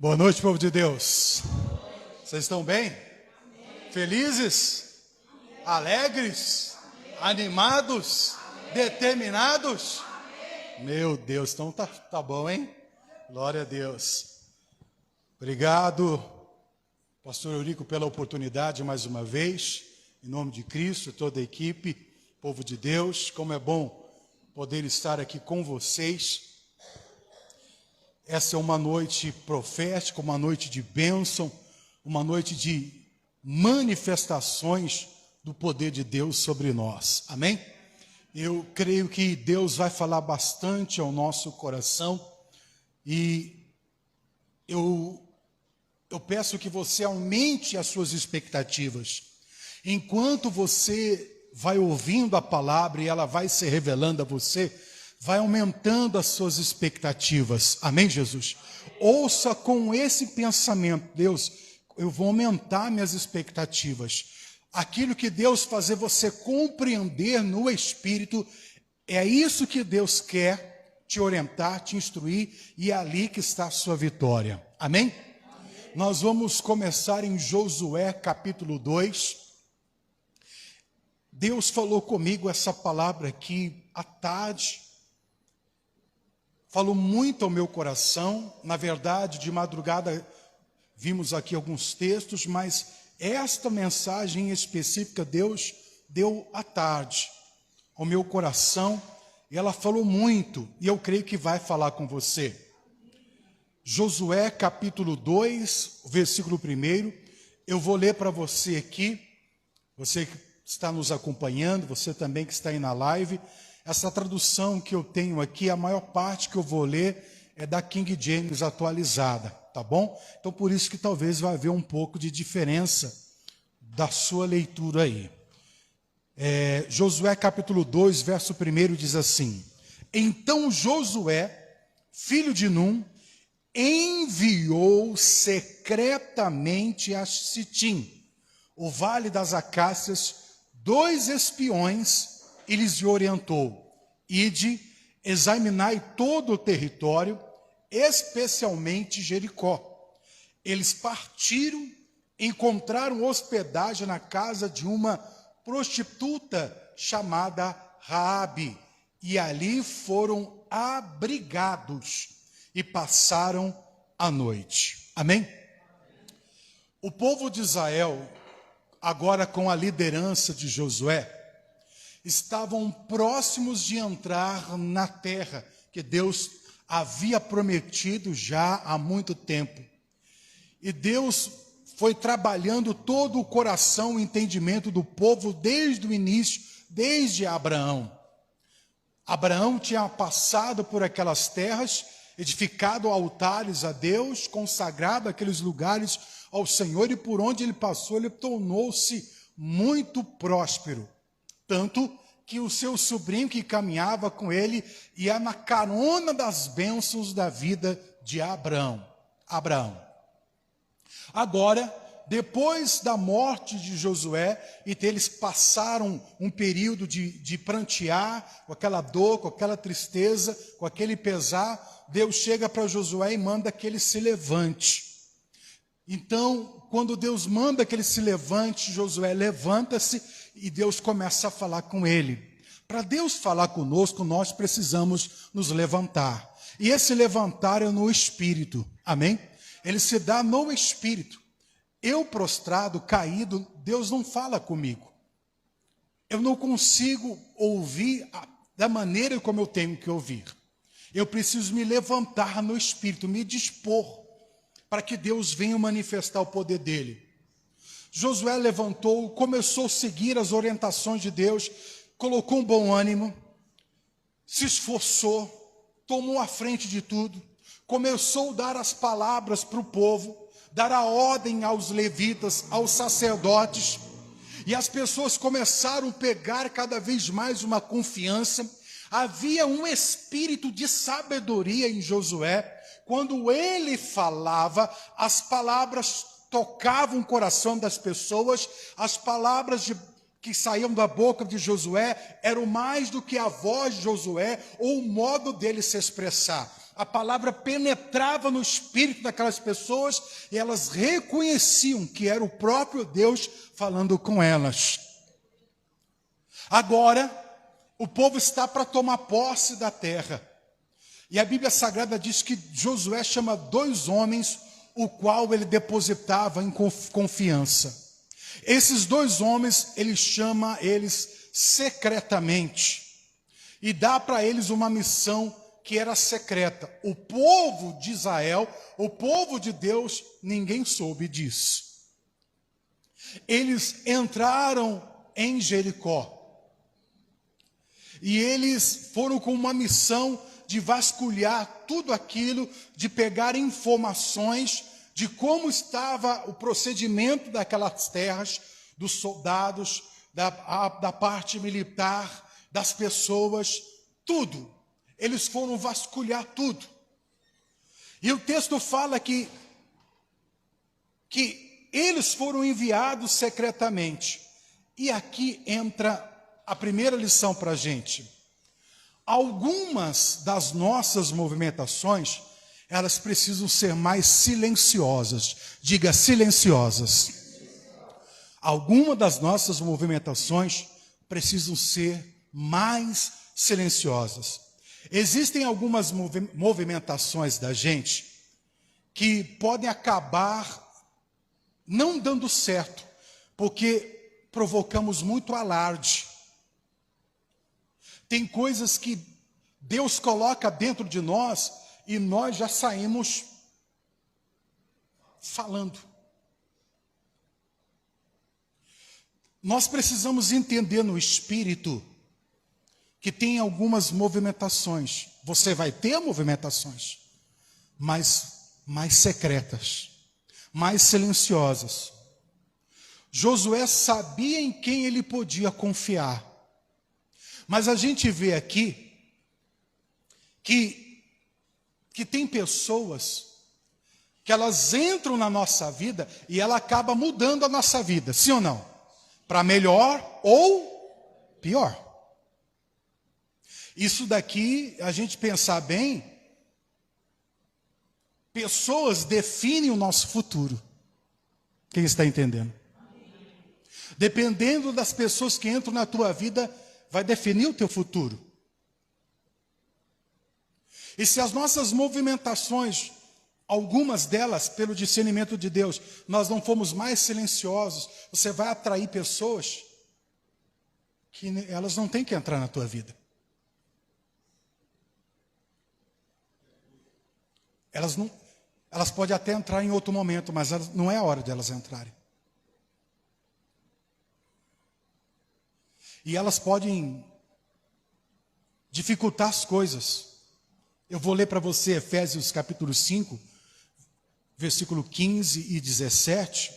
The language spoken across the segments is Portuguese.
Boa noite, povo de Deus. Vocês estão bem? Felizes? Alegres? Animados? Determinados? Meu Deus, então tá bom, hein? Glória a Deus. Obrigado, pastor Eurico, pela oportunidade mais uma vez. Em nome de Cristo, toda a equipe, povo de Deus, como é bom poder estar aqui com vocês. Essa é uma noite profética, uma noite de bênção, uma noite de manifestações do poder de Deus sobre nós. Amém? Eu creio que Deus vai falar bastante ao nosso coração e eu peço que você aumente as suas expectativas. Enquanto você vai ouvindo a palavra e ela vai se revelando a você, vai aumentando as suas expectativas. Amém, Jesus? Ouça com esse pensamento: Deus, eu vou aumentar minhas expectativas. Aquilo que Deus fazer você compreender no Espírito, é isso que Deus quer te orientar, te instruir, e é ali que está a sua vitória. Amém? Nós vamos começar em Josué capítulo 2. Deus falou comigo essa palavra aqui à tarde. Falou muito ao meu coração. Na verdade, de madrugada vimos aqui alguns textos, mas esta mensagem específica Deus deu à tarde ao meu coração, e ela falou muito, e eu creio que vai falar com você. Josué capítulo 2, versículo 1, eu vou ler para você aqui, você que está nos acompanhando, você também que está aí na live. Essa tradução que eu tenho aqui, a maior parte que eu vou ler é da King James atualizada, tá bom? Então por isso que talvez vai haver um pouco de diferença da sua leitura aí. Josué capítulo 2, verso 1 diz assim: Então Josué, filho de Num, enviou secretamente a Sitim, o vale das acácias, 2 espiões, e lhes orientou: Ide, examinai todo o território, especialmente Jericó. Eles partiram, encontraram hospedagem na casa de uma prostituta chamada Raabe, e ali foram abrigados e passaram a noite. Amém? O povo de Israel, agora com a liderança de Josué, estavam próximos de entrar na terra que Deus havia prometido já há muito tempo. E Deus foi trabalhando todo o coração e entendimento do povo desde o início, desde Abraão. Abraão tinha passado por aquelas terras, edificado altares a Deus, consagrado aqueles lugares ao Senhor, e por onde ele passou, ele tornou-se muito próspero. Tanto que o seu sobrinho que caminhava com ele ia na carona das bênçãos da vida de Abraão. Agora, depois da morte de Josué, e eles passaram um período de prantear, com aquela dor, com aquela tristeza, com aquele pesar, Deus chega para Josué e manda que ele se levante. Então, quando Deus manda que ele se levante, Josué levanta-se e Deus começa a falar com ele. Para Deus falar conosco, nós precisamos nos levantar. E esse levantar é no Espírito. Amém? Ele se dá no Espírito. Eu prostrado, caído, Deus não fala comigo. Eu não consigo ouvir da maneira como eu tenho que ouvir. Eu preciso me levantar no Espírito, me dispor, para que Deus venha manifestar o poder dele. Josué levantou, começou a seguir as orientações de Deus, colocou um bom ânimo, se esforçou, tomou a frente de tudo, começou a dar as palavras para o povo, dar a ordem aos levitas, aos sacerdotes, e as pessoas começaram a pegar cada vez mais uma confiança. Havia um espírito de sabedoria em Josué. Quando ele falava, as palavras tocavam o coração das pessoas, as palavras que saíam da boca de Josué eram mais do que a voz de Josué ou o modo dele se expressar. a palavra penetrava no espírito daquelas pessoas e elas reconheciam que era o próprio Deus falando com elas. Agora, o povo está para tomar posse da terra. E a Bíblia Sagrada diz que Josué chama 2 homens, o qual ele depositava em confiança. Esses 2 homens, ele chama eles secretamente. E dá para eles uma missão que era secreta. O povo de Israel, o povo de Deus, ninguém soube disso. Eles entraram em Jericó. E eles foram com uma missão de vasculhar tudo aquilo, de pegar informações de como estava o procedimento daquelas terras, dos soldados, da parte militar, das pessoas, tudo. Eles foram vasculhar tudo. E o texto fala que eles foram enviados secretamente. E aqui entra a primeira lição para a gente. Algumas das nossas movimentações, elas precisam ser mais silenciosas. Diga, silenciosas. Algumas das nossas movimentações precisam ser mais silenciosas. Existem algumas movimentações da gente que podem acabar não dando certo, porque provocamos muito alarde. Tem coisas que Deus coloca dentro de nós e nós já saímos falando. Nós precisamos entender no espírito que tem algumas movimentações. Você vai ter movimentações, mas mais secretas, mais silenciosas. Josué sabia em quem ele podia confiar. Mas a gente vê aqui que tem pessoas que elas entram na nossa vida e ela acaba mudando a nossa vida, sim ou não? Para melhor ou pior. Isso daqui, a gente pensar bem, pessoas definem o nosso futuro. Quem está entendendo? Dependendo das pessoas que entram na tua vida, vai definir o teu futuro. E se as nossas movimentações, algumas delas, pelo discernimento de Deus, nós não formos mais silenciosos, você vai atrair pessoas que elas não têm que entrar na tua vida. Elas podem até entrar em outro momento, mas não é a hora de elas entrarem. E elas podem dificultar as coisas. Eu vou ler para você Efésios capítulo 5, versículo 15 e 17.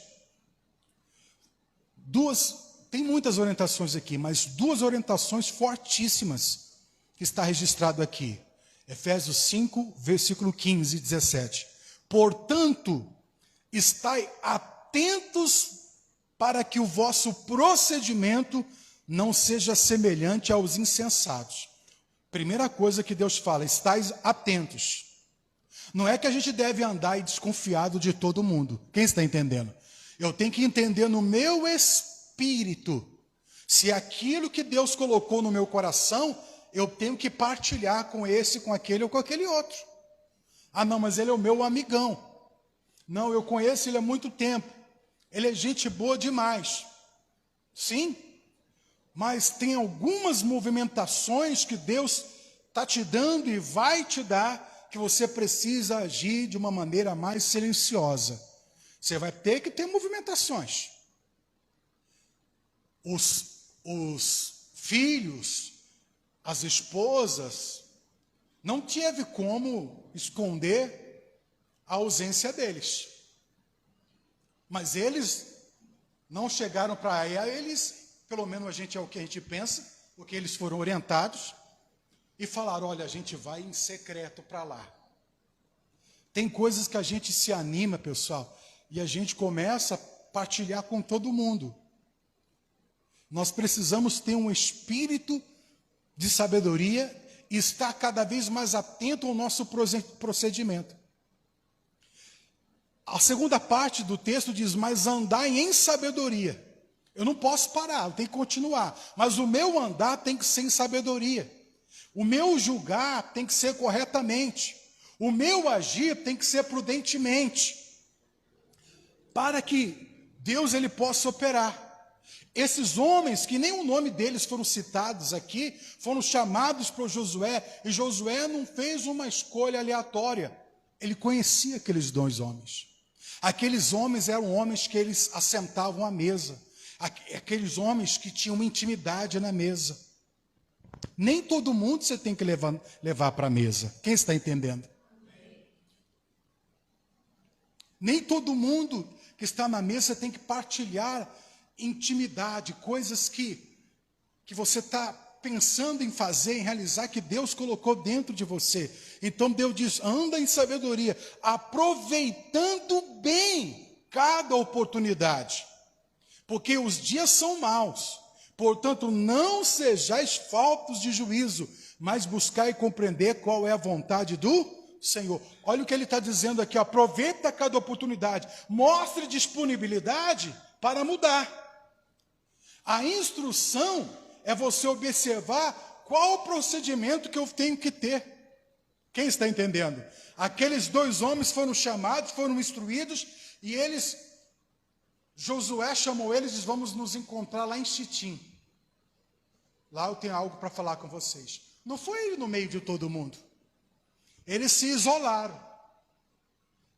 Tem muitas orientações aqui, mas 2 orientações fortíssimas que está registrado aqui. Efésios 5, versículo 15 e 17. Portanto, estai atentos para que o vosso procedimento não seja semelhante aos insensatos. Primeira coisa que Deus fala, estais atentos. Não é que a gente deve andar desconfiado de todo mundo. Quem está entendendo? Eu tenho que entender no meu espírito se aquilo que Deus colocou no meu coração, eu tenho que partilhar com esse, com aquele ou com aquele outro. Ah, não, mas ele é o meu amigão. Não, eu conheço ele há muito tempo. Ele é gente boa demais. Sim, mas tem algumas movimentações que Deus está te dando e vai te dar, que você precisa agir de uma maneira mais silenciosa. Você vai ter que ter movimentações. Os filhos, as esposas, não teve como esconder a ausência deles. Mas eles não chegaram para eles, pelo menos a gente é o que a gente pensa, porque eles foram orientados, e falaram, olha, a gente vai em secreto para lá. Tem coisas que a gente se anima, pessoal, e a gente começa a partilhar com todo mundo. Nós precisamos ter um espírito de sabedoria estar cada vez mais atento ao nosso procedimento. A segunda parte do texto diz, mas andai em sabedoria. Eu não posso parar, eu tenho que continuar. Mas o meu andar tem que ser em sabedoria. O meu julgar tem que ser corretamente. O meu agir tem que ser prudentemente. Para que Deus ele possa operar. Esses homens, que nem o nome deles foram citados aqui, foram chamados por Josué, e Josué não fez uma escolha aleatória. Ele conhecia aqueles dois homens. Aqueles homens eram homens que eles assentavam à mesa. Aqueles homens que tinham uma intimidade na mesa. Nem todo mundo você tem que levar para a mesa. Quem está entendendo? Nem todo mundo que está na mesa tem que partilhar intimidade, coisas que você está pensando em fazer, em realizar, que Deus colocou dentro de você. Então Deus diz, anda em sabedoria, aproveitando bem cada oportunidade, porque os dias são maus. Portanto, não sejais faltos de juízo, mas buscai compreender qual é a vontade do Senhor. Olha o que ele está dizendo aqui, aproveita cada oportunidade, mostre disponibilidade para mudar. A instrução é você observar qual o procedimento que eu tenho que ter. Quem está entendendo? Aqueles dois homens foram chamados, foram instruídos, e Josué chamou eles e disse, vamos nos encontrar lá em Chitim. Lá eu tenho algo para falar com vocês. Não foi no meio de todo mundo. Eles se isolaram.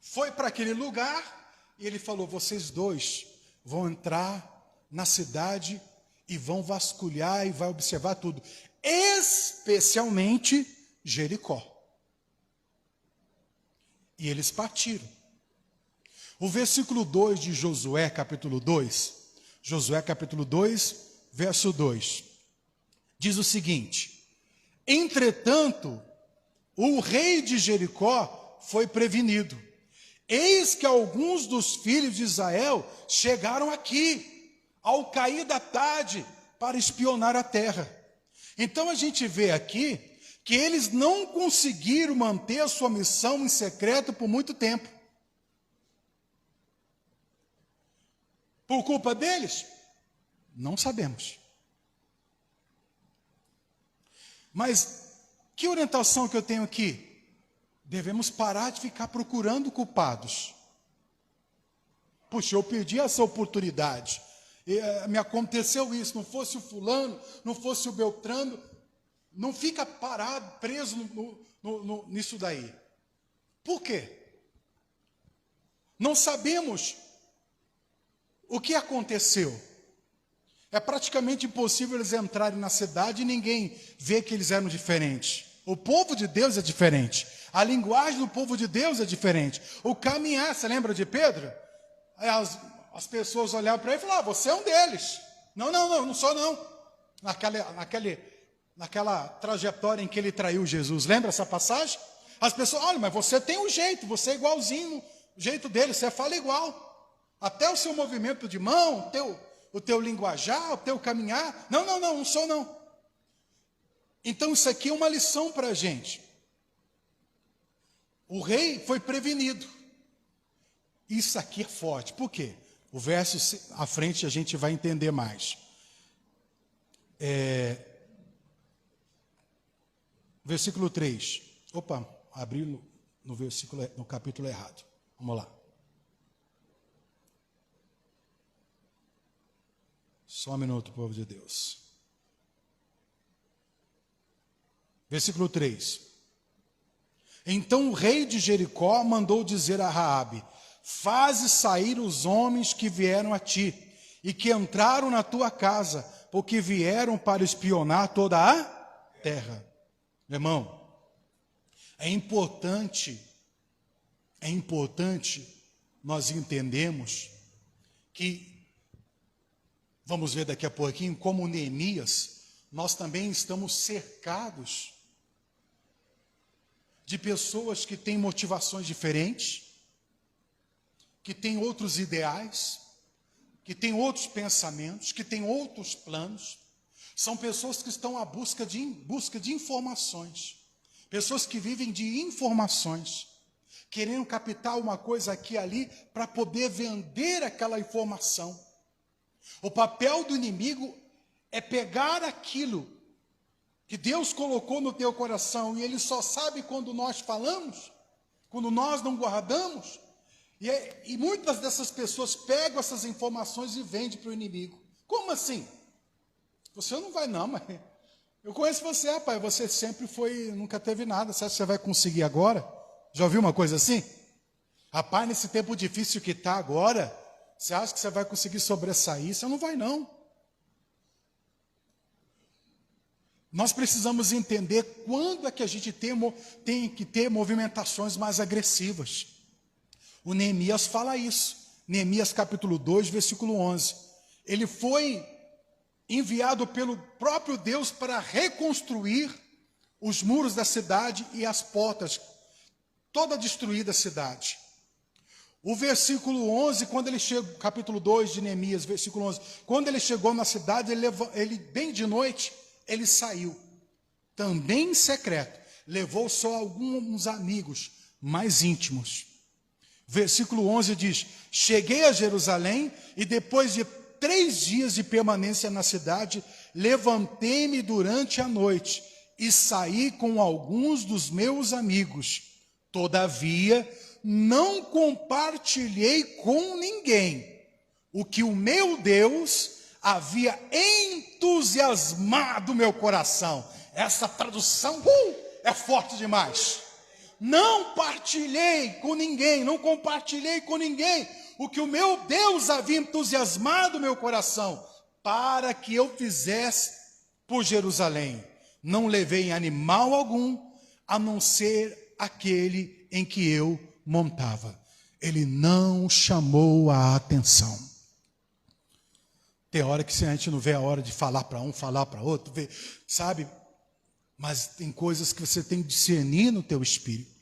Foi para aquele lugar e ele falou, vocês dois vão entrar na cidade e vão vasculhar e vai observar tudo. Especialmente Jericó. E eles partiram. O versículo 2 de Josué, capítulo 2, verso 2, diz o seguinte, entretanto, o rei de Jericó foi prevenido. Eis que alguns dos filhos de Israel chegaram aqui, ao cair da tarde, para espionar a terra. Então a gente vê aqui, que eles não conseguiram manter a sua missão em secreto por muito tempo. Por culpa deles? Não sabemos. Mas, que orientação que eu tenho aqui? Devemos parar de ficar procurando culpados. Puxa, eu perdi essa oportunidade. Me aconteceu isso, não fosse o fulano, não fosse o Beltrano. Não fica parado, preso nisso daí. Por quê? Não sabemos o que aconteceu. É praticamente impossível eles entrarem na cidade e ninguém vê que eles eram diferentes. O povo de Deus é diferente. A linguagem do povo de Deus é diferente. O caminhar, você lembra de Pedro? As pessoas olhavam para ele e falavam, você é um deles. Não sou não. Naquela trajetória em que ele traiu Jesus. Lembra essa passagem? As pessoas, olha, mas você tem um jeito, você é igualzinho, o jeito dele, você fala igual. Até o seu movimento de mão, o teu linguajar, o teu caminhar. Não sou não. Então isso aqui é uma lição para a gente. O rei foi prevenido. Isso aqui é forte. Por quê? O verso à frente a gente vai entender mais. Versículo 3. Opa, abri no capítulo errado. Vamos lá. Só um minuto, povo de Deus. Versículo 3. Então o rei de Jericó mandou dizer a Raabe, faze sair os homens que vieram a ti e que entraram na tua casa, porque vieram para espionar toda a terra. Irmão, é importante nós entendemos que, vamos ver daqui a pouquinho, como Neemias, nós também estamos cercados de pessoas que têm motivações diferentes, que têm outros ideais, que têm outros pensamentos, que têm outros planos. São pessoas que estão em busca de informações. Pessoas que vivem de informações. Querendo captar uma coisa aqui e ali para poder vender aquela informação. O papel do inimigo é pegar aquilo que Deus colocou no teu coração e ele só sabe quando nós falamos, quando nós não guardamos. E muitas dessas pessoas pegam essas informações e vendem para o inimigo. Como assim? Você não vai não, mas eu conheço você, rapaz, você sempre foi, nunca teve nada, você acha que você vai conseguir agora? Já ouviu uma coisa assim? Rapaz, nesse tempo difícil que está agora, você acha que você vai conseguir sobressair? Você não vai não. Nós precisamos entender quando é que a gente tem que ter movimentações mais agressivas. O Neemias fala isso. Neemias capítulo 2, versículo 11. Ele foi enviado pelo próprio Deus para reconstruir os muros da cidade e as portas, toda a destruída cidade. O versículo 11, quando ele chegou, capítulo 2 de Neemias, versículo 11, quando ele chegou na cidade, ele bem de noite, ele saiu, também em secreto, levou só alguns amigos mais íntimos. Versículo 11 diz, cheguei a Jerusalém e depois de 3 dias de permanência na cidade, levantei-me durante a noite e saí com alguns dos meus amigos. Todavia, não compartilhei com ninguém o que o meu Deus havia entusiasmado meu coração. Essa tradução é forte demais. Não partilhei com ninguém, não compartilhei com ninguém o que o meu Deus havia entusiasmado meu coração para que eu fizesse por Jerusalém. Não levei animal algum, a não ser aquele em que eu montava. Ele não chamou a atenção. Tem hora que a gente não vê a hora de falar para um, falar para outro, sabe? Mas tem coisas que você tem que discernir no teu espírito.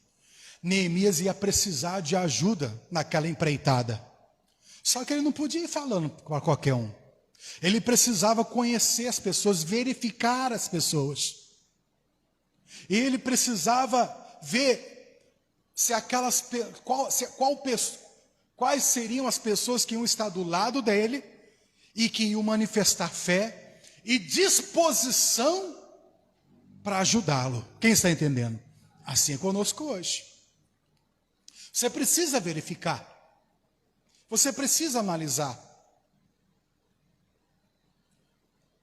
Neemias ia precisar de ajuda naquela empreitada. Só que ele não podia ir falando para qualquer um. Ele precisava conhecer as pessoas, verificar as pessoas. E ele precisava ver se quais seriam as pessoas que iam estar do lado dele e que iam manifestar fé e disposição para ajudá-lo. Quem está entendendo? Assim é conosco hoje. Você precisa verificar. Você precisa analisar.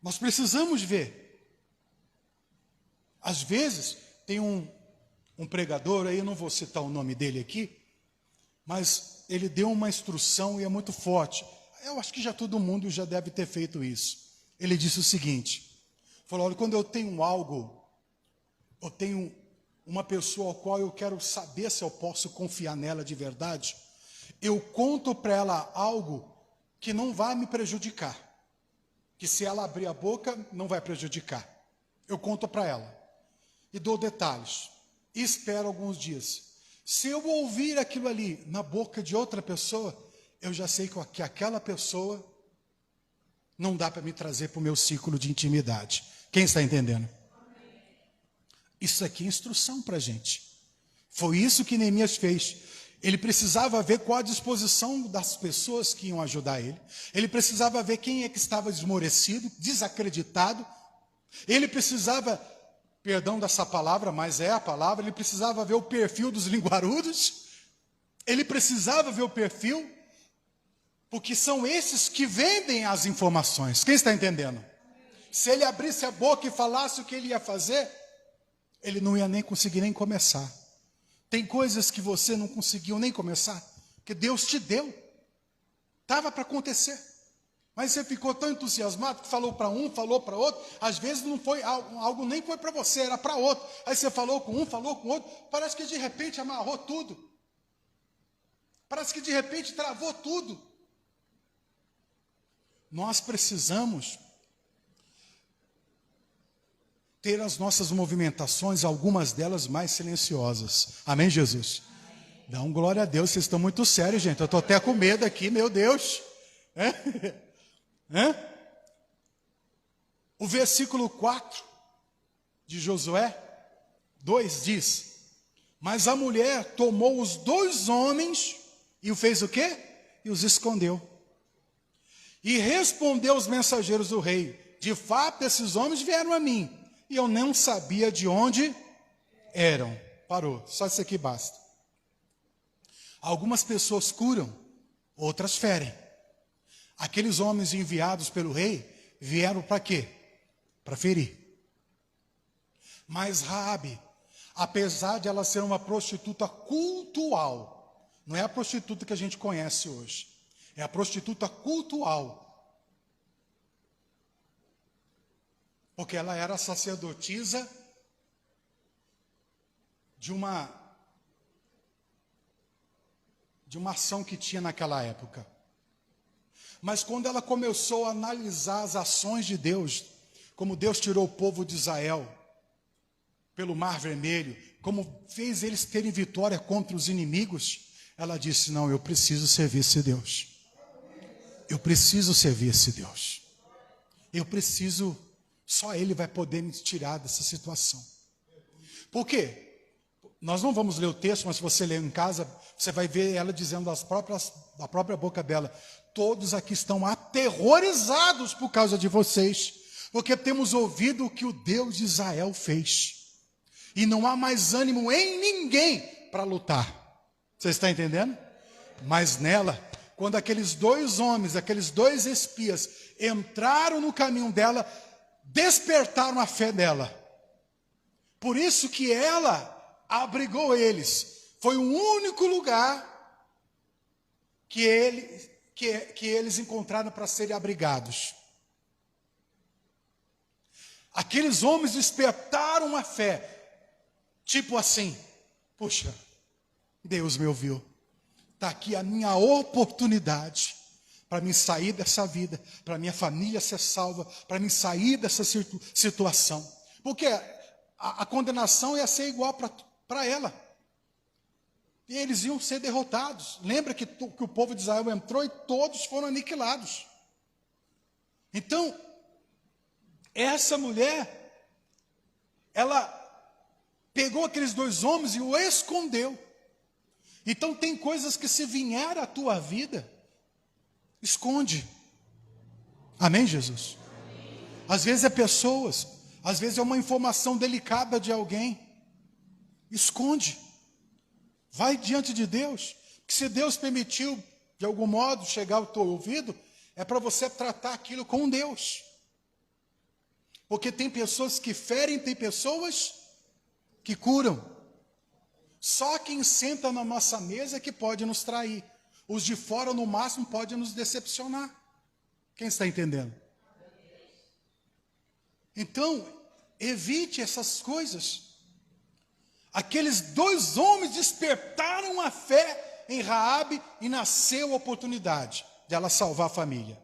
Nós precisamos ver. Às vezes, tem um pregador, aí eu não vou citar o nome dele aqui, mas ele deu uma instrução e é muito forte. Eu acho que já todo mundo já deve ter feito isso. Ele disse o seguinte, falou, olha, quando eu tenho algo, eu tenho uma pessoa ao qual eu quero saber se eu posso confiar nela de verdade, eu conto para ela algo que não vai me prejudicar, que se ela abrir a boca, não vai prejudicar. Eu conto para ela e dou detalhes e espero alguns dias. Se eu ouvir aquilo ali na boca de outra pessoa, eu já sei que aquela pessoa não dá para me trazer para o meu ciclo de intimidade. Quem está entendendo? Isso aqui é instrução para a gente. Foi isso que Neemias fez. Ele precisava ver qual a disposição das pessoas que iam ajudar ele. Ele precisava ver quem é que estava esmorecido, desacreditado. Ele precisava, perdão dessa palavra, mas é a palavra, ele precisava ver o perfil dos linguarudos. Ele precisava ver o perfil, porque são esses que vendem as informações. Quem está entendendo? Se ele abrisse a boca e falasse o que ele ia fazer, ele não ia nem conseguir nem começar. Tem coisas que você não conseguiu nem começar, que Deus te deu. Estava para acontecer. Mas você ficou tão entusiasmado que falou para um, falou para outro. Às vezes não foi algo nem foi para você, era para outro. Aí você falou com um, falou com outro. Parece que de repente amarrou tudo. Parece que de repente travou tudo. Nós precisamos ter as nossas movimentações, algumas delas mais silenciosas. Amém, Jesus? Amém. Dá um glória a Deus, vocês estão muito sérios, gente. Eu estou até com medo aqui, meu Deus. O versículo 4 de Josué 2 diz: mas a mulher tomou os 2 homens e o fez o quê? E os escondeu. E respondeu os mensageiros do rei: de fato esses homens vieram a mim, e eu não sabia de onde eram. Parou, só isso aqui basta. Algumas pessoas curam, outras ferem. Aqueles homens enviados pelo rei vieram para quê? Para ferir. Mas Raabe, apesar de ela ser uma prostituta cultual, não é a prostituta que a gente conhece hoje, é a prostituta cultual, porque ela era sacerdotisa de uma ação que tinha naquela época. Mas quando ela começou a analisar as ações de Deus, como Deus tirou o povo de Israel pelo Mar Vermelho, como fez eles terem vitória contra os inimigos, ela disse: não, eu preciso servir esse Deus. Eu preciso servir esse Deus. Eu preciso, só Ele vai poder me tirar dessa situação. Por quê? Nós não vamos ler o texto, mas se você ler em casa, você vai ver ela dizendo da própria boca dela: todos aqui estão aterrorizados por causa de vocês, porque temos ouvido o que o Deus de Israel fez. E não há mais ânimo em ninguém para lutar. Você está entendendo? Mas nela, quando aqueles 2 homens, aqueles 2 espias entraram no caminho dela, despertaram a fé dela. Por isso que ela abrigou eles. Foi o único lugar que eles encontraram para serem abrigados. Aqueles homens despertaram a fé. Tipo assim: puxa, Deus me ouviu. Está aqui a minha oportunidade para me sair dessa vida, para minha família ser salva, para me sair dessa situação. Porque a condenação ia ser igual para ela. E eles iam ser derrotados. Lembra que o povo de Israel entrou e todos foram aniquilados. Então, essa mulher, ela pegou aqueles 2 homens e o escondeu. Então tem coisas que, se vier à tua vida, esconde. Amém, Jesus? Às vezes é pessoas, às vezes é uma informação delicada de alguém. Esconde. Vai diante de Deus. Que se Deus permitiu, de algum modo, chegar ao teu ouvido, é para você tratar aquilo com Deus. Porque tem pessoas que ferem, tem pessoas que curam. Só quem senta na nossa mesa é que pode nos trair. Os de fora, no máximo, podem nos decepcionar. Quem está entendendo? Então, evite essas coisas. Aqueles 2 homens despertaram a fé em Raabe e nasceu a oportunidade de ela salvar a família.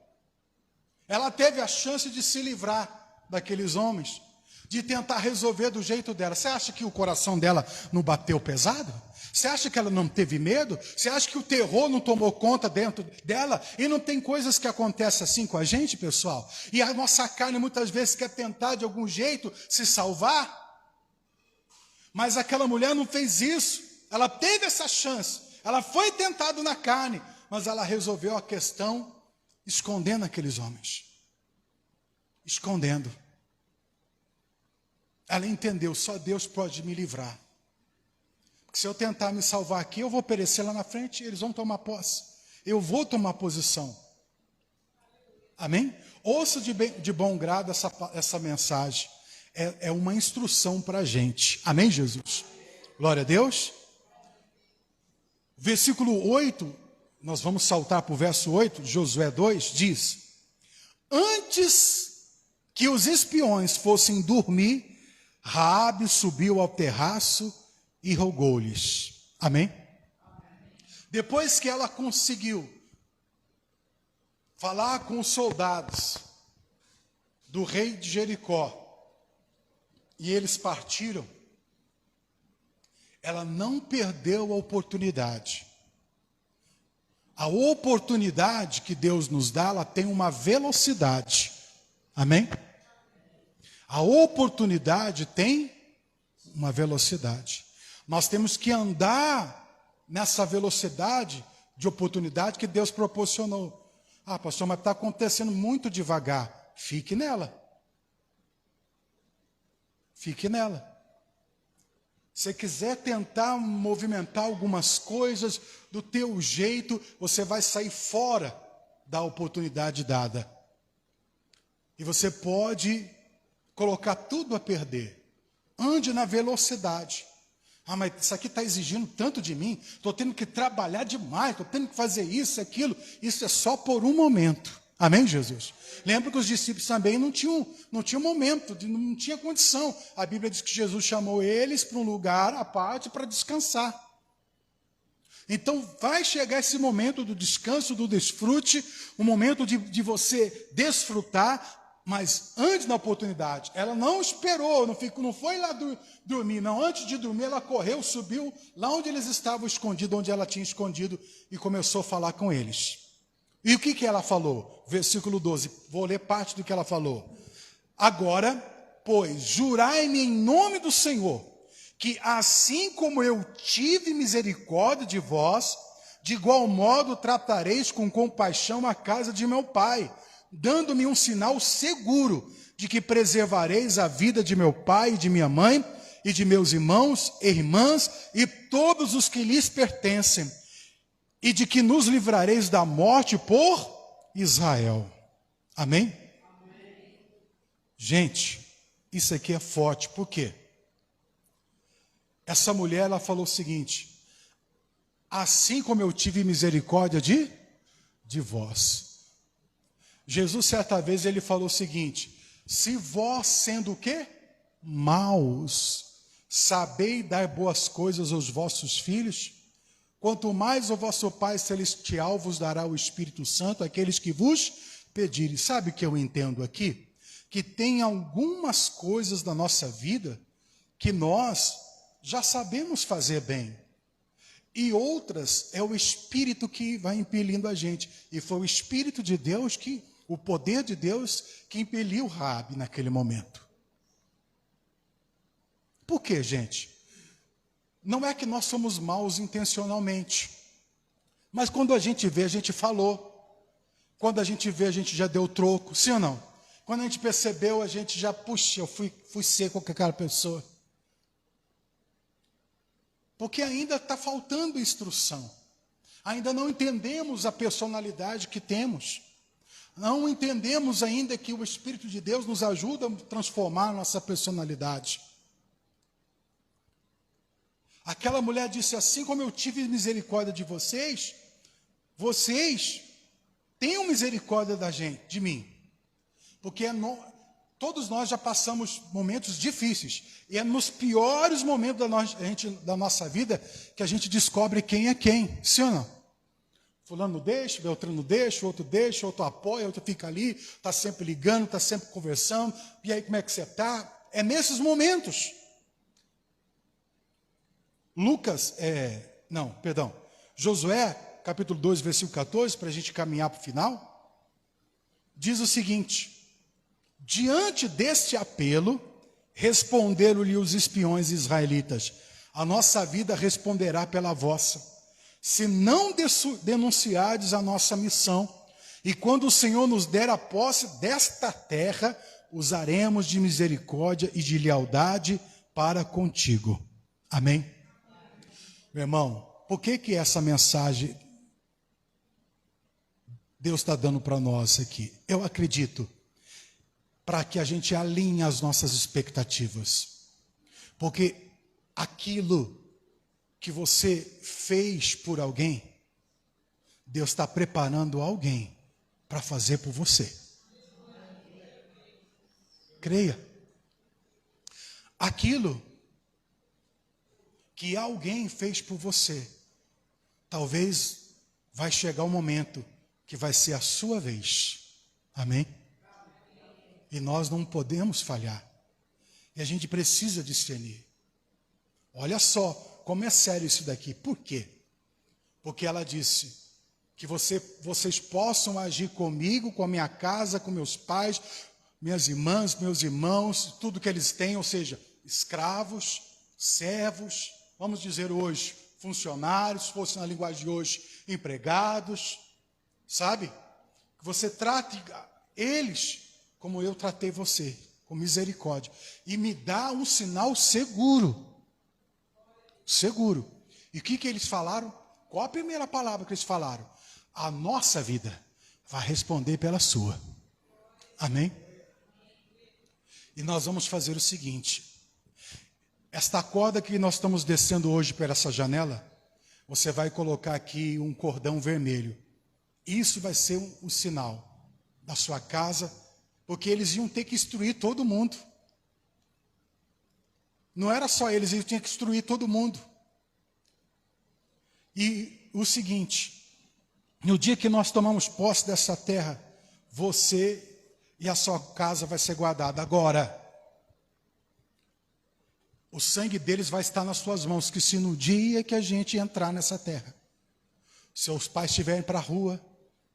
Ela teve a chance de se livrar daqueles homens, de tentar resolver do jeito dela. Você acha que o coração dela não bateu pesado? Você acha que ela não teve medo? Você acha que o terror não tomou conta dentro dela? E não tem coisas que acontecem assim com a gente, pessoal? E a nossa carne muitas vezes quer tentar de algum jeito se salvar. Mas aquela mulher não fez isso. Ela teve essa chance. Ela foi tentada na carne, mas ela resolveu a questão escondendo aqueles homens. Escondendo. Ela entendeu: só Deus pode me livrar. Porque se eu tentar me salvar aqui, eu vou perecer lá na frente e eles vão tomar posse. Eu vou tomar posição. Amém? Ouça de bom grado essa mensagem. É uma instrução para a gente. Amém, Jesus? Glória a Deus. Versículo 8, nós vamos saltar para o verso 8, de Josué 2, diz: antes que os espiões fossem dormir, Raabe subiu ao terraço e rogou-lhes. Amém? Depois que ela conseguiu falar com os soldados do rei de Jericó, e eles partiram, ela não perdeu a oportunidade. A oportunidade que Deus nos dá, ela tem uma velocidade. Amém? A oportunidade tem uma velocidade. Nós temos que andar nessa velocidade de oportunidade que Deus proporcionou. Ah, pastor, mas está acontecendo muito devagar. Fique nela. Fique nela. Se você quiser tentar movimentar algumas coisas do teu jeito, você vai sair fora da oportunidade dada. E você pode colocar tudo a perder. Ande na velocidade. Ah, mas isso aqui está exigindo tanto de mim. Estou tendo que trabalhar demais. Estou tendo que fazer isso, aquilo. Isso é só por um momento. Amém, Jesus? Lembra que os discípulos também não tinham momento, não tinha condição. A Bíblia diz que Jesus chamou eles para um lugar à parte para descansar. Então vai chegar esse momento do descanso, do desfrute, um momento de você desfrutar, mas antes da oportunidade. Ela não esperou, não foi lá dormir, não. Antes de dormir, ela correu, subiu lá onde eles estavam escondidos, onde ela tinha escondido, e começou a falar com eles. E o que ela falou? Versículo 12, vou ler parte do que ela falou. Agora, pois, jurai-me em nome do Senhor, que assim como eu tive misericórdia de vós, de igual modo tratareis com compaixão a casa de meu pai, dando-me um sinal seguro de que preservareis a vida de meu pai e de minha mãe, e de meus irmãos e irmãs, e todos os que lhes pertencem, e de que nos livrareis da morte por Israel. Amém? Amém. Gente, isso aqui é forte. Por quê? Essa mulher, ela falou o seguinte: assim como eu tive misericórdia de vós. Jesus, certa vez, ele falou o seguinte: se vós, sendo o quê? Maus, sabeis dar boas coisas aos vossos filhos, quanto mais o vosso Pai Celestial vos dará o Espírito Santo, àqueles que vos pedirem. Sabe o que eu entendo aqui? Que tem algumas coisas da nossa vida que nós já sabemos fazer bem. E outras é o Espírito que vai impelindo a gente. E foi o Espírito de Deus, o poder de Deus, que impeliu Raabe naquele momento. Por quê, gente? Não é que nós somos maus intencionalmente. Mas quando a gente vê, a gente falou. Quando a gente vê, a gente já deu troco. Sim ou não? Quando a gente percebeu, a gente já, puxa, eu fui seco com aquela pessoa. Porque ainda está faltando instrução. Ainda não entendemos a personalidade que temos. Não entendemos ainda que o Espírito de Deus nos ajuda a transformar a nossa personalidade. Aquela mulher disse: assim como eu tive misericórdia de vocês, vocês tenham misericórdia de mim. Porque todos nós já passamos momentos difíceis. E é nos piores momentos da nossa vida que a gente descobre quem é quem. Sim ou não? Fulano deixa, Beltrano deixa, outro apoia, outro fica ali, está sempre ligando, está sempre conversando. E aí, como é que você está? É nesses momentos. Josué, capítulo 2, versículo 14, para a gente caminhar para o final, diz o seguinte: diante deste apelo, responderam-lhe os espiões israelitas: a nossa vida responderá pela vossa, se não denunciardes a nossa missão, e quando o Senhor nos der a posse desta terra, usaremos de misericórdia e de lealdade para contigo. Amém? Meu irmão, por que essa mensagem Deus está dando para nós aqui? Eu acredito, para que a gente alinhe as nossas expectativas. Porque aquilo que você fez por alguém, Deus está preparando alguém para fazer por você. Creia. Aquilo que alguém fez por você, talvez vai chegar um momento que vai ser a sua vez. Amém? E nós não podemos falhar. E a gente precisa discernir. Olha só como é sério isso daqui. Por quê? Porque ela disse que vocês possam agir comigo, com a minha casa, com meus pais, minhas irmãs, meus irmãos, tudo que eles têm, ou seja, escravos, servos, vamos dizer hoje, funcionários, se fosse na linguagem de hoje, empregados, sabe? Que você trate eles como eu tratei você, com misericórdia. E me dá um sinal seguro. Seguro. E o que eles falaram? Qual a primeira palavra que eles falaram? A nossa vida vai responder pela sua. Amém? E nós vamos fazer o seguinte. Esta corda que nós estamos descendo hoje por essa janela, você vai colocar aqui um cordão vermelho. Isso vai ser um sinal da sua casa, porque eles iam ter que instruir todo mundo. Não era só eles tinham que instruir todo mundo. E o seguinte, no dia que nós tomamos posse dessa terra, você e a sua casa vai ser guardada. Agora, o sangue deles vai estar nas suas mãos, que se no dia que a gente entrar nessa terra, seus pais estiverem para a rua,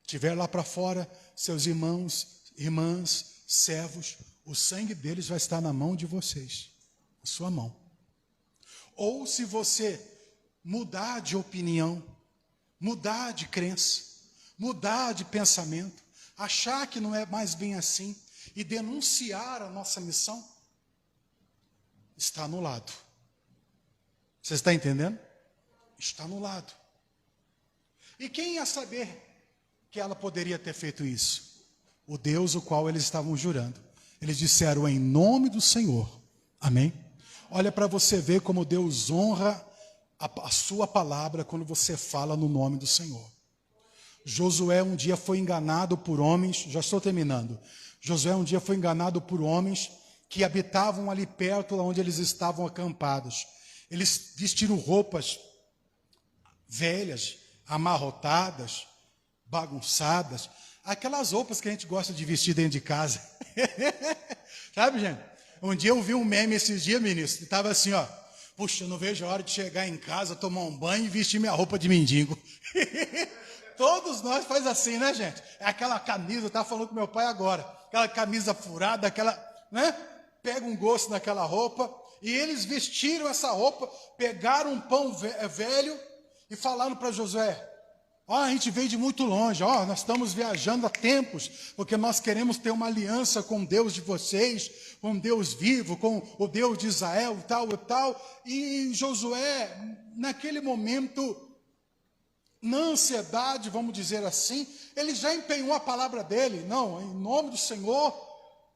estiver lá para fora, seus irmãos, irmãs, servos, o sangue deles vai estar na mão de vocês, na sua mão. Ou se você mudar de opinião, mudar de crença, mudar de pensamento, achar que não é mais bem assim e denunciar a nossa missão, está anulado. Você está entendendo? Está anulado. E quem ia saber que ela poderia ter feito isso? O Deus o qual eles estavam jurando. Eles disseram em nome do Senhor. Amém? Olha para você ver como Deus honra a sua palavra quando você fala no nome do Senhor. Josué um dia foi enganado por homens, já estou terminando. Josué um dia foi enganado por homens que habitavam ali perto onde eles estavam acampados. Eles vestiram roupas velhas, amarrotadas, bagunçadas, aquelas roupas que a gente gosta de vestir dentro de casa. Sabe, gente? Um dia eu vi um meme esses dias, ministro, e estava assim, ó, puxa, eu não vejo a hora de chegar em casa, tomar um banho e vestir minha roupa de mendigo. Todos nós faz assim, né, gente? É aquela camisa, eu estava falando com meu pai agora, aquela camisa furada, aquela, né? Pega um gosto naquela roupa, e eles vestiram essa roupa, pegaram um pão velho e falaram para Josué, ó, a gente veio de muito longe, ó, nós estamos viajando há tempos, porque nós queremos ter uma aliança com Deus de vocês, com Deus vivo, com o Deus de Israel, tal e tal. E Josué, naquele momento, na ansiedade, vamos dizer assim, ele já empenhou a palavra dele. Não, em nome do Senhor,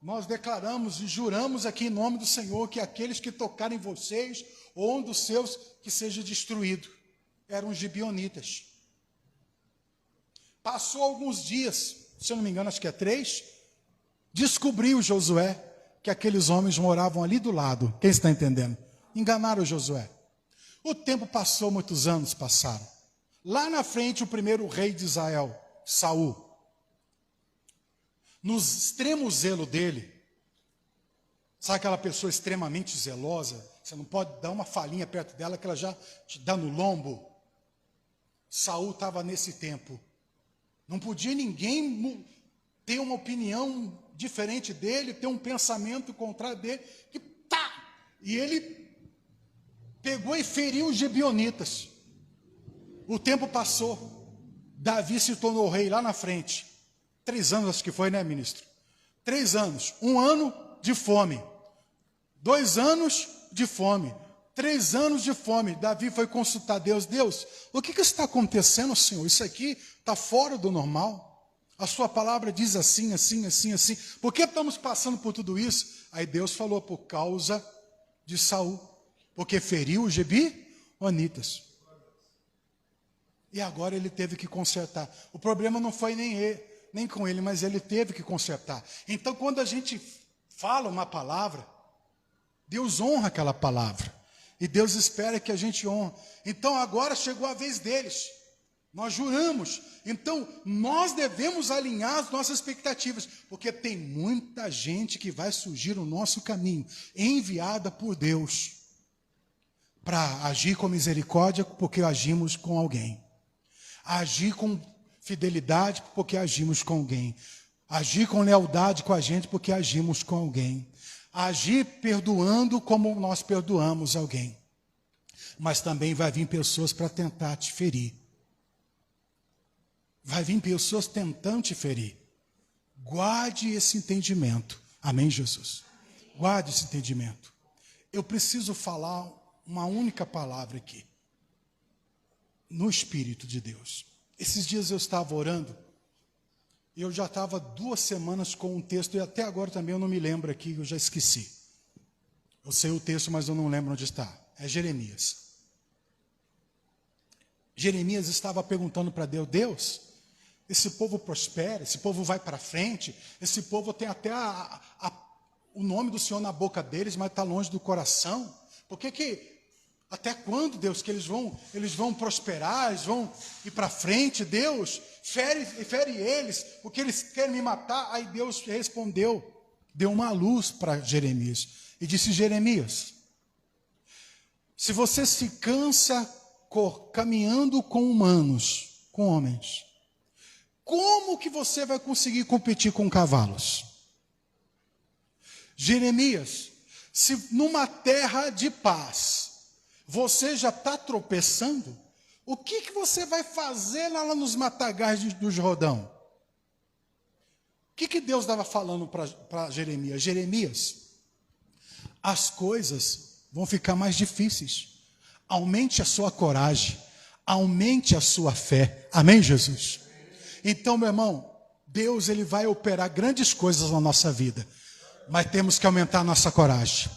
nós declaramos e juramos aqui em nome do Senhor que aqueles que tocarem vocês, ou um dos seus, que seja destruído. Eram os gibeonitas. Passou alguns dias, se eu não me engano, acho que é 3, descobriu Josué que aqueles homens moravam ali do lado. Quem está entendendo? Enganaram Josué. O tempo passou, muitos anos passaram. Lá na frente, o primeiro rei de Israel, Saul, no extremo zelo dele, sabe aquela pessoa extremamente zelosa? Você não pode dar uma falinha perto dela que ela já te dá no lombo. Saul estava nesse tempo. Não podia ninguém ter uma opinião diferente dele, ter um pensamento contrário dele, que tá! E ele pegou e feriu os gibeonitas. O tempo passou, Davi se tornou rei lá na frente. 3 anos, acho que foi, né, ministro? 3 anos, 1 ano de fome, 2 anos de fome, 3 anos de fome. Davi foi consultar Deus. Deus, o que está acontecendo, Senhor? Isso aqui está fora do normal. A sua palavra diz assim, assim, assim, assim. Por que estamos passando por tudo isso? Aí Deus falou, por causa de Saul, porque feriu os gibeonitas. E agora ele teve que consertar. O problema não foi nem com ele, mas ele teve que consertar. Então, quando a gente fala uma palavra, Deus honra aquela palavra. E Deus espera que a gente honre. Então, agora chegou a vez deles. Nós juramos. Então, nós devemos alinhar as nossas expectativas. Porque tem muita gente que vai surgir no nosso caminho, enviada por Deus, para agir com misericórdia, porque agimos com alguém. Agir com fidelidade, porque agimos com alguém. Agir com lealdade com a gente porque agimos com alguém. Agir perdoando como nós perdoamos alguém. Mas também vai vir pessoas para tentar te ferir. Vai vir pessoas tentando te ferir. Guarde esse entendimento. Amém, Jesus? Guarde esse entendimento. Eu preciso falar uma única palavra aqui. No Espírito de Deus. Esses dias eu estava orando. E eu já estava 2 semanas com um texto. E até agora também eu não me lembro aqui. Eu já esqueci. Eu sei o texto, mas eu não lembro onde está. É Jeremias. Jeremias estava perguntando para Deus: Deus, esse povo prospera, esse povo vai para frente, esse povo tem até o nome do Senhor na boca deles, mas está longe do coração. Por que até quando, Deus, que eles vão prosperar, eles vão ir para frente? Deus, fere eles, porque eles querem me matar. Aí Deus respondeu, deu uma luz para Jeremias e disse: Jeremias, se você se cansa caminhando com humanos, com homens, como que você vai conseguir competir com cavalos? Jeremias, se numa terra de paz você já está tropeçando, o que você vai fazer lá nos matagais do Jordão? O que Deus estava falando para Jeremias? Jeremias, as coisas vão ficar mais difíceis. Aumente a sua coragem, aumente a sua fé. Amém, Jesus? Então, meu irmão, Deus ele vai operar grandes coisas na nossa vida, mas temos que aumentar a nossa coragem.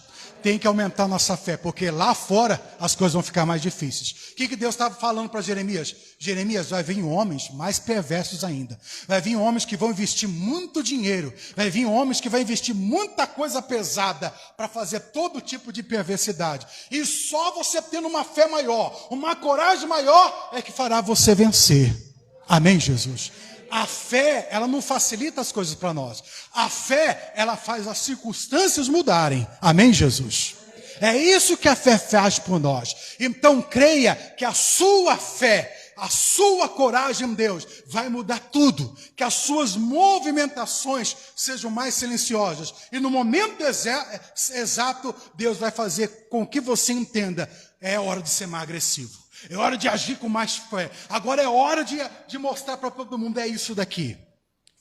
Tem que aumentar a nossa fé, porque lá fora as coisas vão ficar mais difíceis. O que Deus estava falando para Jeremias? Jeremias, vai vir homens mais perversos ainda. Vai vir homens que vão investir muito dinheiro. Vai vir homens que vão investir muita coisa pesada para fazer todo tipo de perversidade. E só você tendo uma fé maior, uma coragem maior, é que fará você vencer. Amém, Jesus? A fé, ela não facilita as coisas para nós. A fé, ela faz as circunstâncias mudarem. Amém, Jesus? É isso que a fé faz por nós. Então creia que a sua fé, a sua coragem em Deus vai mudar tudo. Que as suas movimentações sejam mais silenciosas. E no momento exato, Deus vai fazer com que você entenda: é hora de ser mais agressivo. É hora de agir com mais fé. Agora é hora de mostrar para todo mundo: é isso daqui.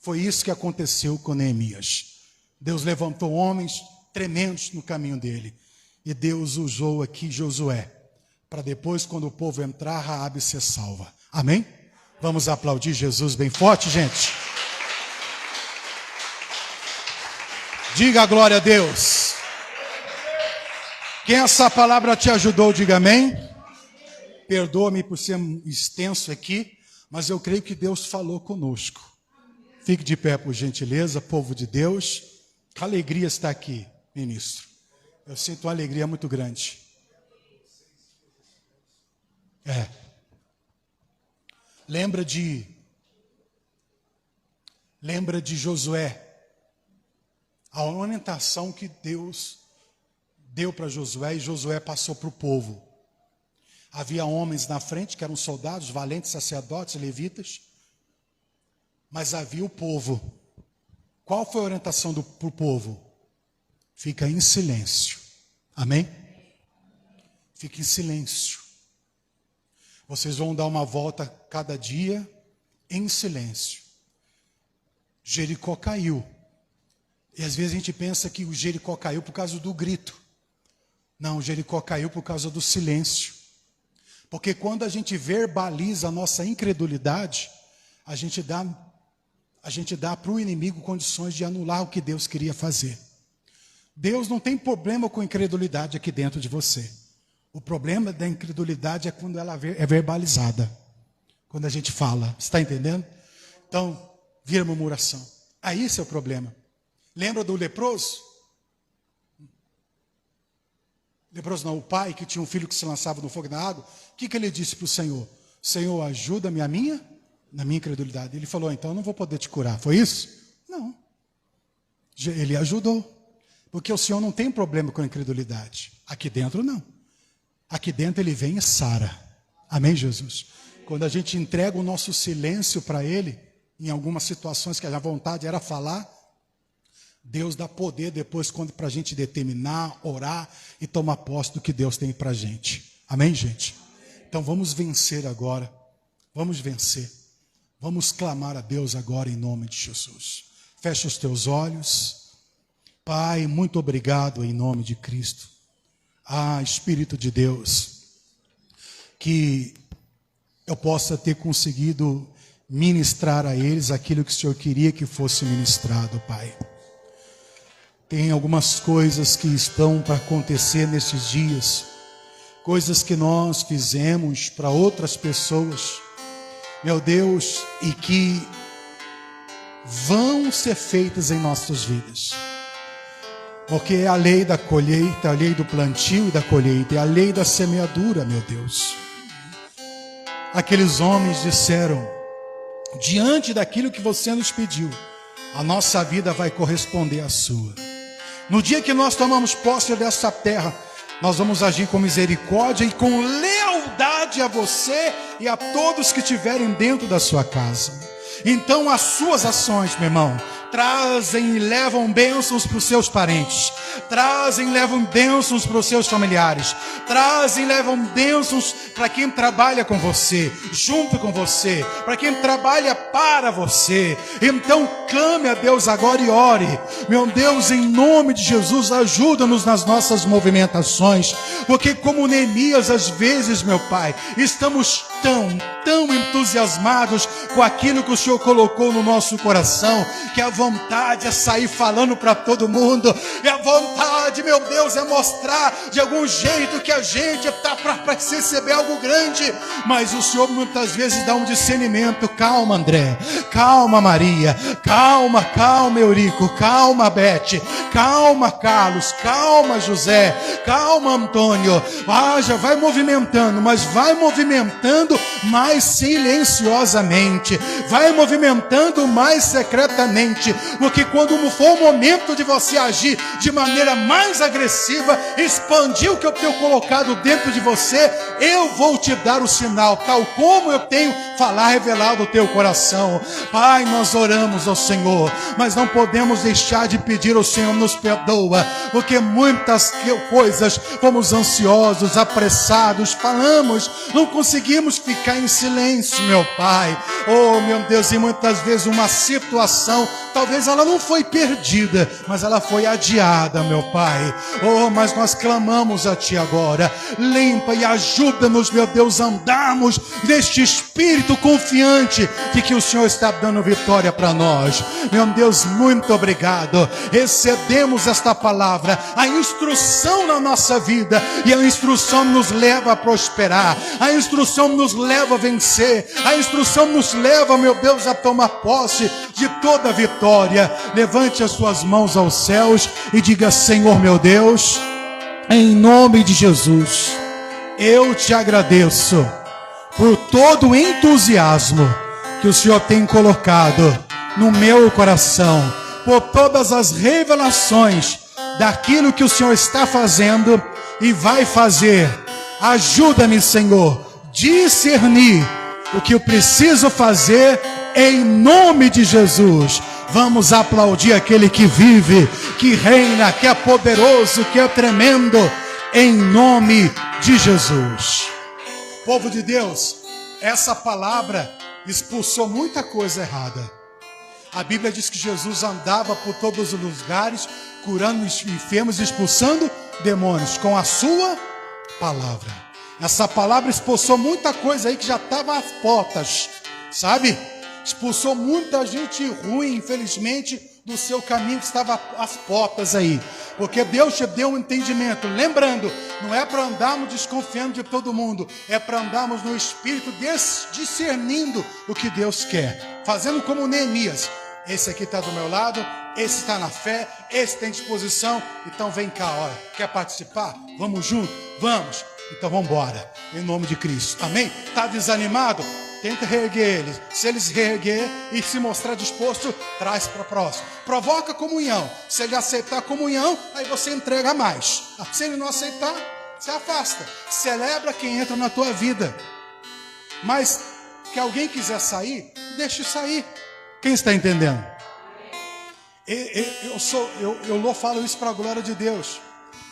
Foi isso que aconteceu com Neemias. Deus levantou homens tremendos no caminho dele. E Deus usou aqui Josué, para depois, quando o povo entrar, Raabe ser salva. Amém? Vamos aplaudir Jesus bem forte, gente. Diga a glória a Deus. Quem essa palavra te ajudou, diga amém. Perdoa-me por ser extenso aqui, mas eu creio que Deus falou conosco. Fique de pé, por gentileza, povo de Deus. Que alegria estar aqui, ministro. Eu sinto uma alegria muito grande. Lembra de Josué. A orientação que Deus deu para Josué e Josué passou para o povo. Havia homens na frente que eram soldados, valentes, sacerdotes, levitas. Mas havia o povo. Qual foi a orientação para o povo? Fica em silêncio. Amém? Fica em silêncio. Vocês vão dar uma volta cada dia em silêncio. Jericó caiu. E às vezes a gente pensa que o Jericó caiu por causa do grito. Não, Jericó caiu por causa do silêncio. Porque quando a gente verbaliza a nossa incredulidade, a gente dá para o inimigo condições de anular o que Deus queria fazer. Deus não tem problema com incredulidade aqui dentro de você. O problema da incredulidade é quando ela é verbalizada. Quando a gente fala, você está entendendo? Então, vira murmuração. Aí esse é o problema. Lembra do leproso? Leproso não, o pai que tinha um filho que se lançava no fogo e na água. O que ele disse para o Senhor? Senhor, ajuda-me na minha incredulidade. Ele falou: então eu não vou poder te curar. Foi isso? Não. Ele ajudou. Porque o Senhor não tem problema com a incredulidade. Aqui dentro não. Aqui dentro ele vem e sara. Amém, Jesus? Quando a gente entrega o nosso silêncio para ele, em algumas situações que a vontade era falar, Deus dá poder depois quando para a gente determinar, orar e tomar posse do que Deus tem para a gente. Amém, gente? Então vamos vencer agora. Vamos vencer. Vamos clamar a Deus agora em nome de Jesus. Fecha os teus olhos. Pai, muito obrigado em nome de Cristo. Espírito de Deus, que eu possa ter conseguido ministrar a eles aquilo que o Senhor queria que fosse ministrado, Pai. Tem algumas coisas que estão para acontecer nesses dias, coisas que nós fizemos para outras pessoas, meu Deus, e que vão ser feitas em nossas vidas. Porque é a lei da colheita, a lei do plantio e da colheita, é a lei da semeadura, meu Deus. Aqueles homens disseram, diante daquilo que você nos pediu, a nossa vida vai corresponder à sua. No dia que nós tomamos posse dessa terra, nós vamos agir com misericórdia e com lealdade a você e a todos que estiverem dentro da sua casa. Então as suas ações, meu irmão, trazem e levam bênçãos para os seus parentes, trazem e levam bênçãos para os seus familiares, trazem e levam bênçãos para quem trabalha com você, junto com você, para quem trabalha para você. Então clame a Deus agora e ore. Meu Deus, em nome de Jesus, ajuda-nos nas nossas movimentações, porque como Neemias, às vezes, meu Pai, estamos tão entusiasmados com aquilo que o Senhor colocou no nosso coração, que a vontade é sair falando para todo mundo, e a vontade, meu Deus, é mostrar de algum jeito que a gente está para receber algo grande, mas o Senhor muitas vezes dá um discernimento. Calma, André, calma, Maria, calma Eurico, calma, Bete, calma, Carlos, calma, José, calma, Antônio. Já vai movimentando, mas vai movimentando mais silenciosamente, vai movimentando mais secretamente, porque quando for o momento de você agir de maneira mais agressiva, expandir o que eu tenho colocado dentro de você, eu vou te dar o sinal, tal como eu tenho revelado o teu coração. Pai, nós oramos ao Senhor, mas não podemos deixar de pedir ao Senhor, nos perdoa, porque muitas coisas fomos ansiosos, apressados, falamos, não conseguimos ficar em silêncio, meu Pai. Oh, meu Deus, e muitas vezes uma situação, talvez ela não foi perdida, mas ela foi adiada, meu Pai. Oh, mas nós clamamos a Ti agora, limpa e ajuda-nos, meu Deus, a andarmos neste espírito confiante de que o Senhor está dando vitória para nós. Meu Deus, muito obrigado. Recebemos esta palavra, a instrução na nossa vida, e a instrução nos leva a prosperar, a instrução nos leva a vencer, a instrução nos leva, meu Deus, a tomar posse de toda a vitória. Levante as suas mãos aos céus e diga: Senhor meu Deus, em nome de Jesus, eu te agradeço por todo o entusiasmo que o Senhor tem colocado no meu coração, por todas as revelações daquilo que o Senhor está fazendo e vai fazer. Ajuda-me, Senhor, discernir o que eu preciso fazer em nome de Jesus. Vamos aplaudir aquele que vive, que reina, que é poderoso, que é tremendo, em nome de Jesus. Povo de Deus, essa palavra expulsou muita coisa errada. A Bíblia diz que Jesus andava por todos os lugares, curando os enfermos e expulsando demônios com a sua palavra. Essa palavra expulsou muita coisa aí que já estava às portas, sabe? Expulsou muita gente ruim, infelizmente, do seu caminho que estava às portas aí. Porque Deus te deu um entendimento. Lembrando, não é para andarmos desconfiando de todo mundo, é para andarmos no Espírito discernindo o que Deus quer. Fazendo como Neemias. Esse aqui está do meu lado, esse está na fé, esse tem disposição. Então vem cá, olha, quer participar? Vamos junto? Vamos. Então vamos embora, em nome de Cristo. Amém? Está desanimado? Tenta reerguer ele. Se ele se reerguer e se mostrar disposto, traz para próximo. Provoca comunhão. Se ele aceitar a comunhão, aí você entrega mais. Se ele não aceitar, se afasta. Celebra quem entra na tua vida. Mas que alguém quiser sair, deixe sair. Quem está entendendo? Eu falo isso para a glória de Deus.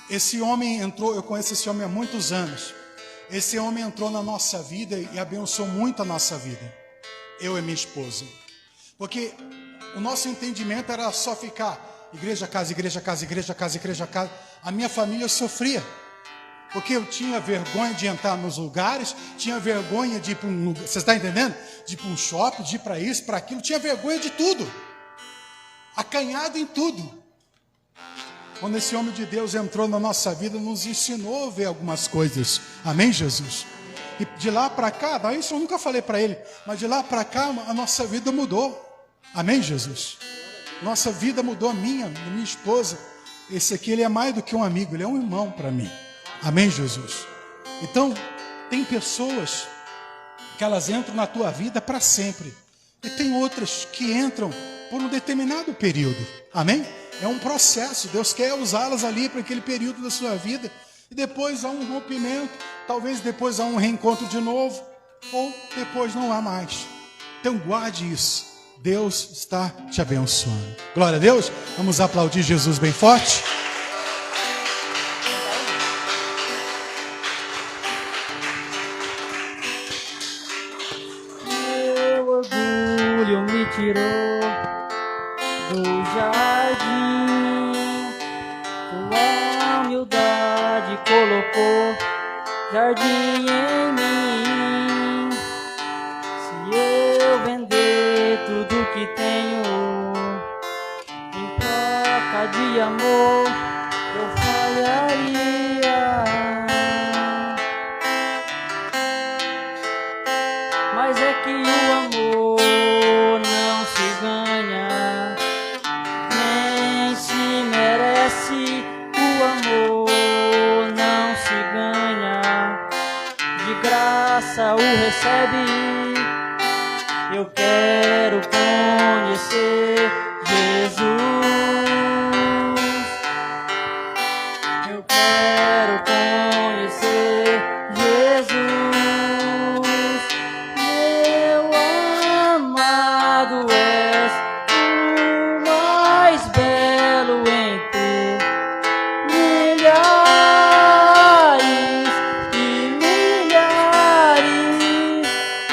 Esse homem entrou, eu conheço esse homem há muitos anos. Esse homem entrou na nossa vida e abençoou muito a nossa vida. Eu e minha esposa. Porque o nosso entendimento era só ficar igreja, casa, igreja, casa, igreja, casa, igreja, casa. A minha família sofria. Porque eu tinha vergonha de entrar nos lugares, tinha vergonha de ir para um lugar, você está entendendo? De ir para um shopping, de ir para isso, para aquilo, tinha vergonha de tudo. Acanhado em tudo. Quando esse homem de Deus entrou na nossa vida, nos ensinou a ver algumas coisas. Amém, Jesus? E de lá para cá, isso eu nunca falei para ele, mas de lá para cá a nossa vida mudou. Amém, Jesus? Nossa vida mudou, a minha esposa. Esse aqui, ele é mais do que um amigo, ele é um irmão para mim. Amém, Jesus? Então, tem pessoas que elas entram na tua vida para sempre. E tem outras que entram por um determinado período. Amém? É um processo. Deus quer usá-las ali para aquele período da sua vida. E depois há um rompimento. Talvez depois há um reencontro de novo. Ou depois não há mais. Então guarde isso. Deus está te abençoando. Glória a Deus. Vamos aplaudir Jesus bem forte. Meu orgulho me tirou do jardim, tua humildade colocou jardim em mim. Se eu vender tudo que tenho em troca de amor, eu falharia. Mas é que o amor não se ganha, nem se merece. O amor não se ganha, de graça o recebe. Eu quero conhecer Jesus. Eu quero conhecer Jesus. Meu amado, és o mais belo entre milhares e milhares.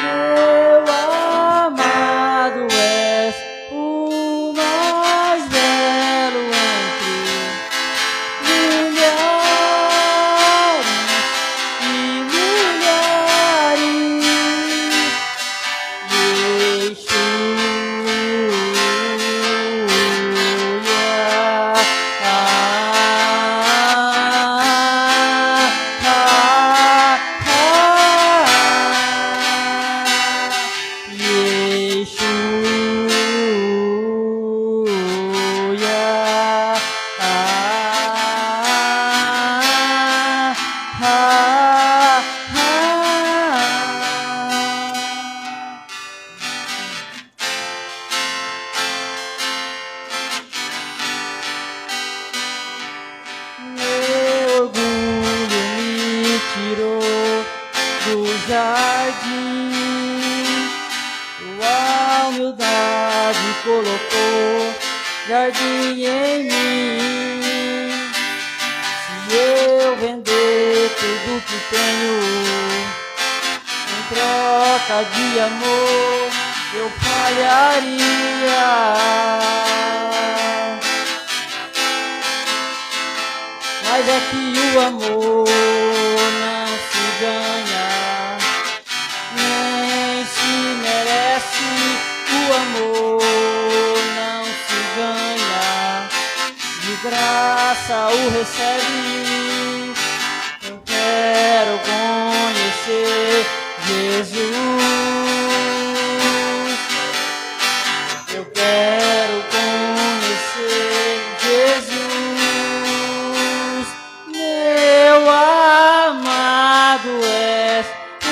Meu amado, és o mais belo entre milhares e milhares. Meu orgulho me tirou do jardim, tua humildade colocou jardim em mim. Se eu vender tudo que tenho em troca de amor, eu falharia. Mas é que o amor não se ganha, nem se merece. O amor não se ganha, de graça o recebe. Eu quero conhecer Jesus. Eu quero conhecer Jesus. Meu amado, és o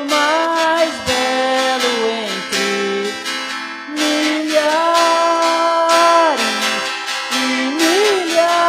mais belo entre milhares e milhares.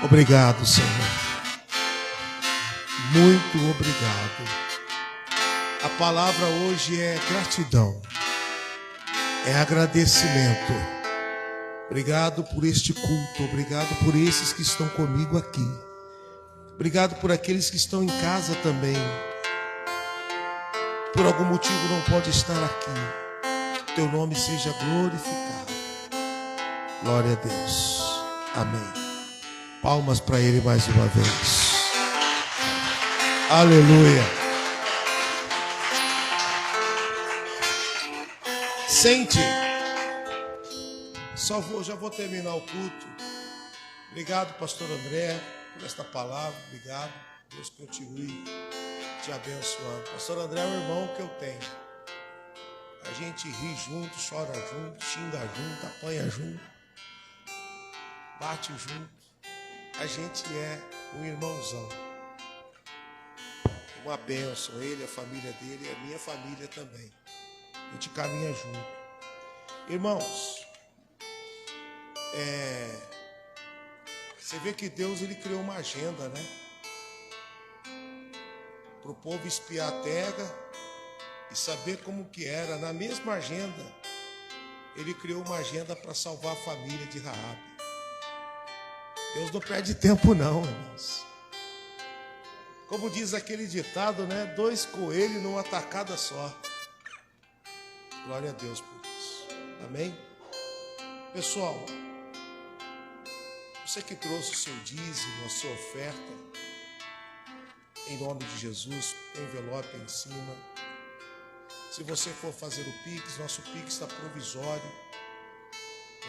Obrigado, Senhor. Muito obrigado. A palavra hoje é gratidão, é agradecimento. Obrigado por este culto, obrigado por esses que estão comigo aqui. Obrigado por aqueles que estão em casa também. Por algum motivo não pode estar aqui. Teu nome seja glorificado. Glória a Deus. Amém. Palmas para Ele mais uma vez. Aleluia. Sente. Já vou terminar o culto. Obrigado, pastor André, por esta palavra. Obrigado. Deus continue te abençoando. Pastor André é um irmão que eu tenho. A gente ri junto, chora junto, xinga junto, apanha junto, bate junto. A gente é um irmãozão. Uma bênção. Ele, a família dele e a minha família também. A gente caminha junto. Irmãos, você vê que Deus ele criou uma agenda, né? Para o povo espiar a terra e saber como que era. Na mesma agenda, ele criou uma agenda para salvar a família de Raabe. Deus não perde tempo não, irmãos. Como diz aquele ditado, né? 2 coelhos numa tacada só. Glória a Deus por isso. Amém? Pessoal, você que trouxe o seu dízimo, a sua oferta, em nome de Jesus, envelope em cima. Se você for fazer o Pix, nosso Pix está provisório.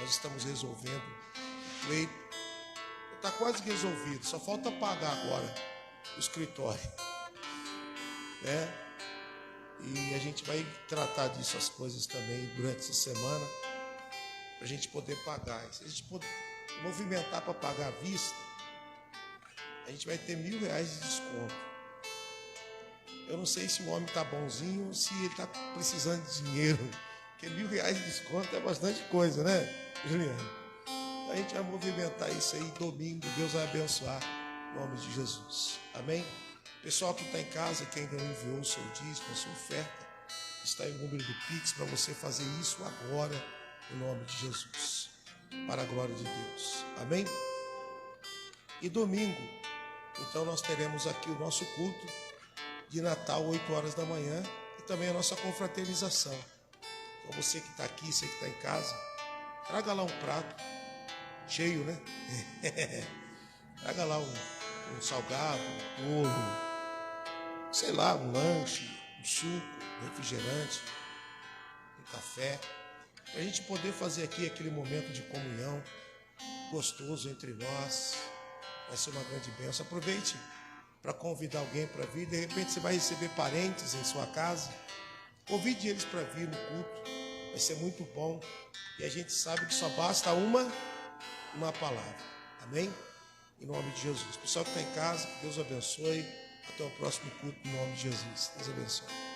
Nós estamos resolvendo o pleito. Está quase resolvido, só falta pagar agora o escritório, né? E a gente vai tratar disso, as coisas também, durante essa semana, para a gente poder pagar. Se a gente poder movimentar para pagar à vista, a gente vai ter R$1.000 de desconto. Eu não sei se o homem está bonzinho ou se ele está precisando de dinheiro, porque R$1.000 de desconto é bastante coisa, né, Juliano? A gente vai movimentar isso aí domingo. Deus vai abençoar em nome de Jesus. Amém? Pessoal que está em casa, que ainda não enviou o seu dízimo, a sua oferta, está aí o número do Pix para você fazer isso agora, em nome de Jesus. Para a glória de Deus. Amém? E domingo, então nós teremos aqui o nosso culto de Natal, 8 horas da manhã, e também a nossa confraternização. Então você que está aqui, você que está em casa, traga lá um prato cheio, né? Traga lá um salgado, um bolo, sei lá, um lanche, um suco, um refrigerante, um café, para a gente poder fazer aqui aquele momento de comunhão gostoso entre nós. Vai ser uma grande bênção. Aproveite para convidar alguém para vir. De repente você vai receber parentes em sua casa. Convide eles para vir no culto. Vai ser muito bom. E a gente sabe que só basta uma palavra. Amém? Em nome de Jesus. Pessoal que está em casa, que Deus abençoe. Até o próximo culto, em nome de Jesus. Deus abençoe.